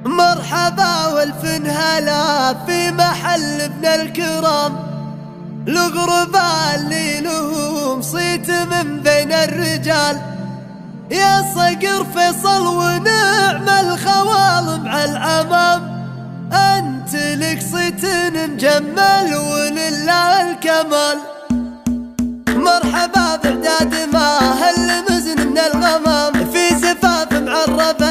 مرحبا والف هلا في محل ابن الكرام، الغرباء اللي لهم صيت من بين الرجال. يا صقر فيصل ونعم الخوال مع العمام، انت لك صيت مجمل ولله الكمال. مرحبا بعداد ما هل مزن من الغمام، في زفاف معرب